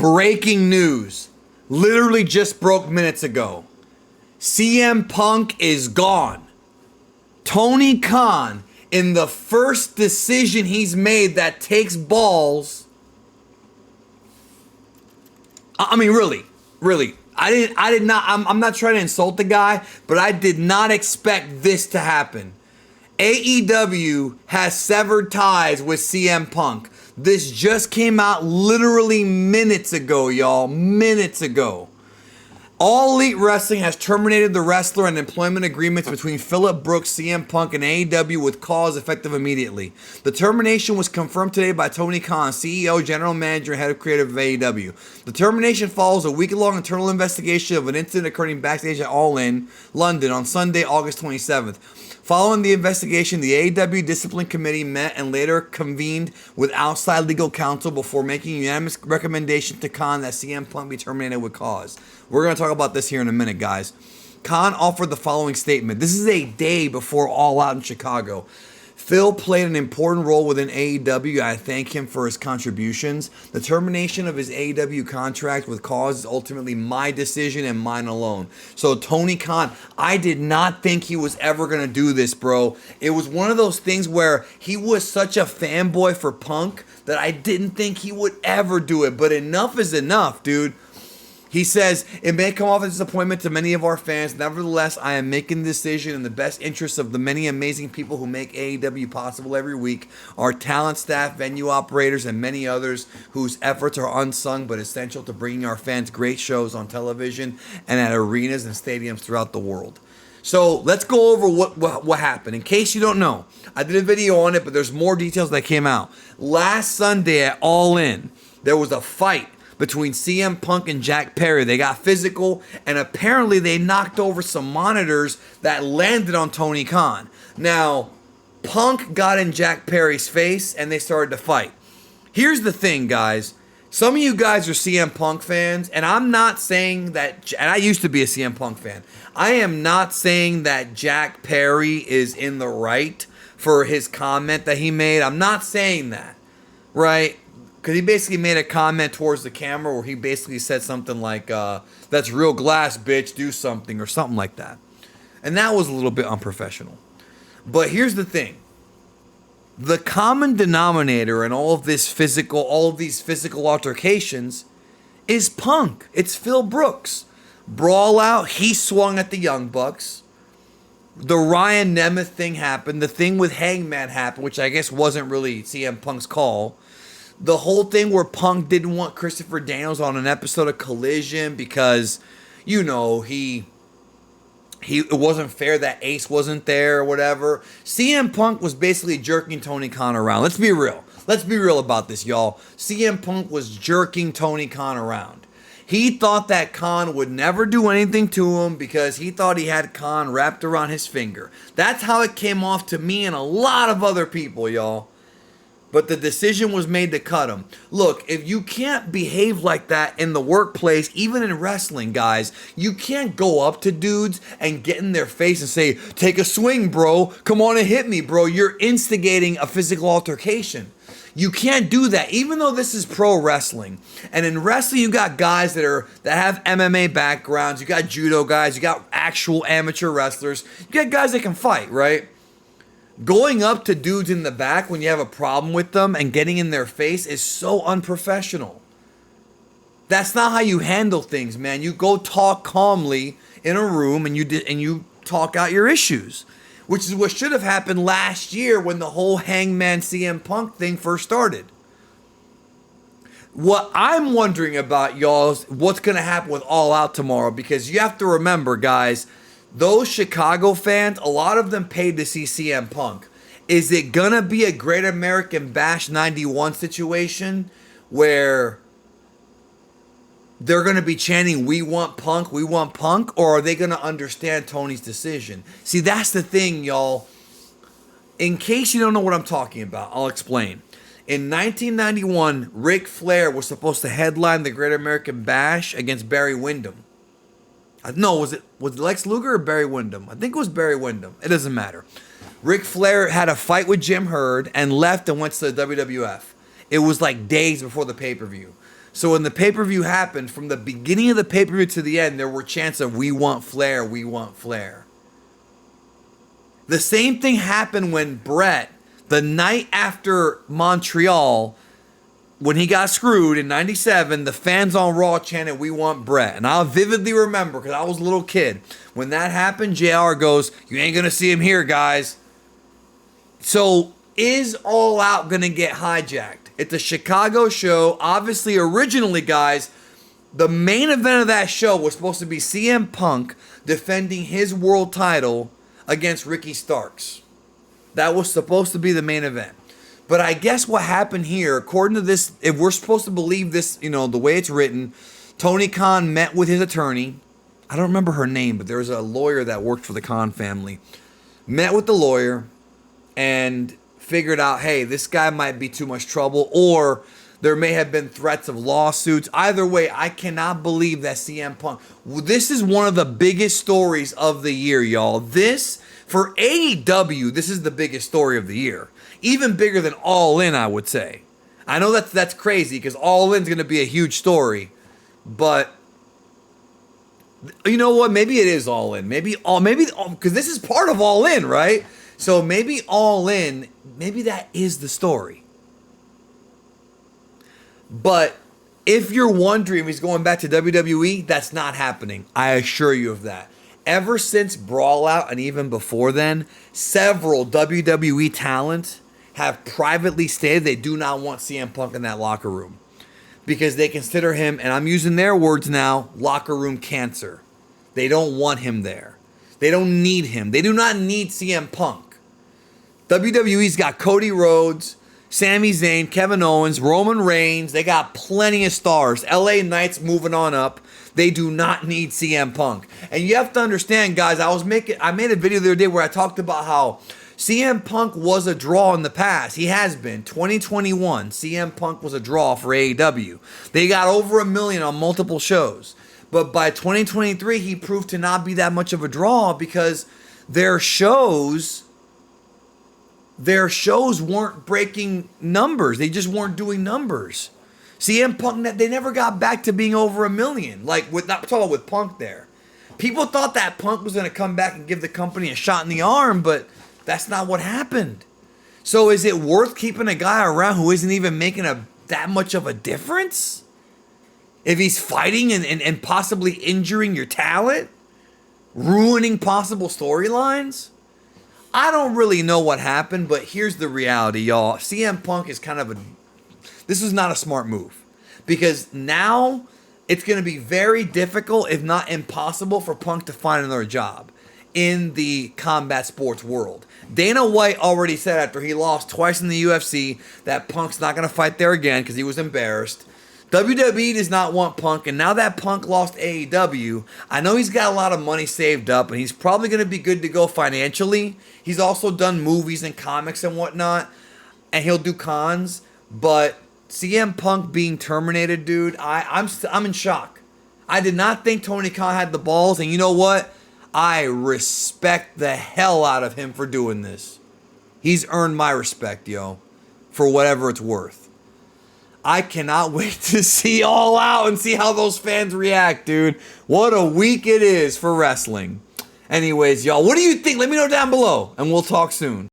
breaking news. Literally just broke minutes ago. CM Punk is gone. Tony Khan, in the first decision he's made that takes balls. I mean, really. I did not, I'm not trying to insult the guy, but I did not expect this to happen. AEW has severed ties with CM Punk. This just came out literally minutes ago, y'all. Minutes ago. All Elite Wrestling has terminated the wrestler and employment agreements between Phillip Brooks, CM Punk, and AEW with cause effective immediately. The termination was confirmed today by Tony Khan, CEO, General Manager, and Head of Creative of AEW. The termination follows a week-long internal investigation of an incident occurring backstage at All In, London, on Sunday, August 27th. Following the investigation, the AEW Discipline Committee met and later convened with outside legal counsel before making a unanimous recommendation to Khan that CM Punk be terminated with cause. We're going to talk about this here in a minute, guys. Khan offered the following statement. This is a day before All Out in Chicago. Phil played an important role within AEW. I thank him for his contributions. The termination of his AEW contract with cause is ultimately my decision and mine alone. So Tony Khan, I did not think he was ever going to do this, bro. It was one of those things where he was such a fanboy for Punk that I didn't think he would ever do it. But enough is enough, dude. He says, it may come off as a disappointment to many of our fans. Nevertheless, I am making the decision in the best interest of the many amazing people who make AEW possible every week. Our talent, staff, venue operators, and many others whose efforts are unsung but essential to bringing our fans great shows on television and at arenas and stadiums throughout the world. So let's go over what happened. In case you don't know, I did a video on it, but there's more details that came out. Last Sunday at All In, there was a fight between CM Punk and Jack Perry. They got physical, and apparently they knocked over some monitors that landed on Tony Khan. Now, Punk got in Jack Perry's face, and they started to fight. Here's the thing, guys. Some of you guys are CM Punk fans, and I'm not saying that, and I used to be a CM Punk fan. I am not saying that Jack Perry is in the right for his comment that he made. I'm not saying that, right? Because he basically made a comment towards the camera where he basically said something like, that's real glass, bitch, do something, or something like that. And that was a little bit unprofessional. But here's the thing. The common denominator in all of these physical altercations is Punk. It's Phil Brooks. Brawl out, he swung at the Young Bucks. The Ryan Nemeth thing happened. The thing with Hangman happened, which I guess wasn't really CM Punk's call. The whole thing where Punk didn't want Christopher Daniels on an episode of Collision because, you know, it wasn't fair that Ace wasn't there or whatever. CM Punk was basically jerking Tony Khan around. Let's be real. Let's be real about this, y'all. CM Punk was jerking Tony Khan around. He thought that Khan would never do anything to him because he thought he had Khan wrapped around his finger. That's how it came off to me and a lot of other people, y'all. But the decision was made to cut him. Look, if you can't behave like that in the workplace, even in wrestling, guys, you can't go up to dudes and get in their face and say, take a swing, bro. Come on and hit me, bro. You're instigating a physical altercation. You can't do that, even though this is pro wrestling. And in wrestling, you got guys that have MMA backgrounds. You got judo guys. You got actual amateur wrestlers. You got guys that can fight, right? Going up to dudes in the back when you have a problem with them and getting in their face is so unprofessional. That's not how you handle things, man. You go talk calmly in a room and you talk out your issues, which is what should have happened last year when the whole Hangman CM Punk thing first started. What I'm wondering about, y'all, is what's going to happen with All Out tomorrow, because you have to remember, guys, those Chicago fans, a lot of them paid to see CM Punk. Is it going to be a Great American Bash 91 situation where they're going to be chanting, we want Punk, or are they going to understand Tony's decision? See, that's the thing, y'all. In case you don't know what I'm talking about, I'll explain. In 1991, Ric Flair was supposed to headline the Great American Bash against Barry Windham. No, was it Lex Luger or Barry Windham? I think it was Barry Windham. It doesn't matter. Ric Flair had a fight with Jim Herd and left and went to the WWF. It was like days before the pay-per-view. So when the pay-per-view happened, from the beginning of the pay-per-view to the end, there were chants of "We want Flair, we want Flair." The same thing happened when Brett, the night after Montreal, when he got screwed in '97, the fans on Raw chanted, "We want Brett." And I'll vividly remember, because I was a little kid, when that happened, JR goes, "You ain't going to see him here, guys." So is All Out going to get hijacked? It's a Chicago show. Obviously, originally, guys, the main event of that show was supposed to be CM Punk defending his world title against Ricky Starks. That was supposed to be the main event. But I guess what happened here, according to this, if we're supposed to believe this, the way it's written, Tony Khan met with his attorney. I don't remember her name, but there was a lawyer that worked for the Khan family. Met with the lawyer and figured out, hey, this guy might be too much trouble, or there may have been threats of lawsuits. Either way, I cannot believe that CM Punk. This is one of the biggest stories of the year, y'all. This, for AEW, this is the biggest story of the year. Even bigger than All In, I would say. I know that's crazy, because All In's going to be a huge story. But you know what? Maybe it is All In. Maybe because this is part of All In, right? So maybe All In, maybe that is the story. But if you're wondering if he's going back to WWE, that's not happening. I assure you of that. Ever since Brawl Out and even before then, several WWE talents have privately stated they do not want CM Punk in that locker room. Because they consider him, and I'm using their words now, locker room cancer. They don't want him there. They don't need him. They do not need CM Punk. WWE's got Cody Rhodes, Sami Zayn, Kevin Owens, Roman Reigns. They got plenty of stars. LA Knights moving on up. They do not need CM Punk. And you have to understand, guys, I made a video the other day where I talked about how CM Punk was a draw in the past. He has been. 2021, CM Punk was a draw for AEW. They got over 1 million on multiple shows. But by 2023, he proved to not be that much of a draw because their shows weren't breaking numbers. They just weren't doing numbers. CM Punk, they never got back to being over 1 million. Like, not talking with Punk there. People thought that Punk was going to come back and give the company a shot in the arm, but that's not what happened. So is it worth keeping a guy around who isn't even making that much of a difference? If he's fighting and possibly injuring your talent? Ruining possible storylines? I don't really know what happened, but here's the reality, y'all. CM Punk is this is not a smart move. Because now it's going to be very difficult, if not impossible, for Punk to find another job in the combat sports world. Dana White already said after he lost twice in the UFC that Punk's not going to fight there again because he was embarrassed. WWE does not want Punk, and now that Punk lost AEW, I know he's got a lot of money saved up, and he's probably going to be good to go financially. He's also done movies and comics and whatnot, and he'll do cons, but CM Punk being terminated, dude, I'm in shock. I did not think Tony Khan had the balls, and you know what? I respect the hell out of him for doing this. He's earned my respect, yo, for whatever it's worth. I cannot wait to see All Out and see how those fans react, dude. What a week it is for wrestling. Anyways, y'all, what do you think? Let me know down below, and we'll talk soon.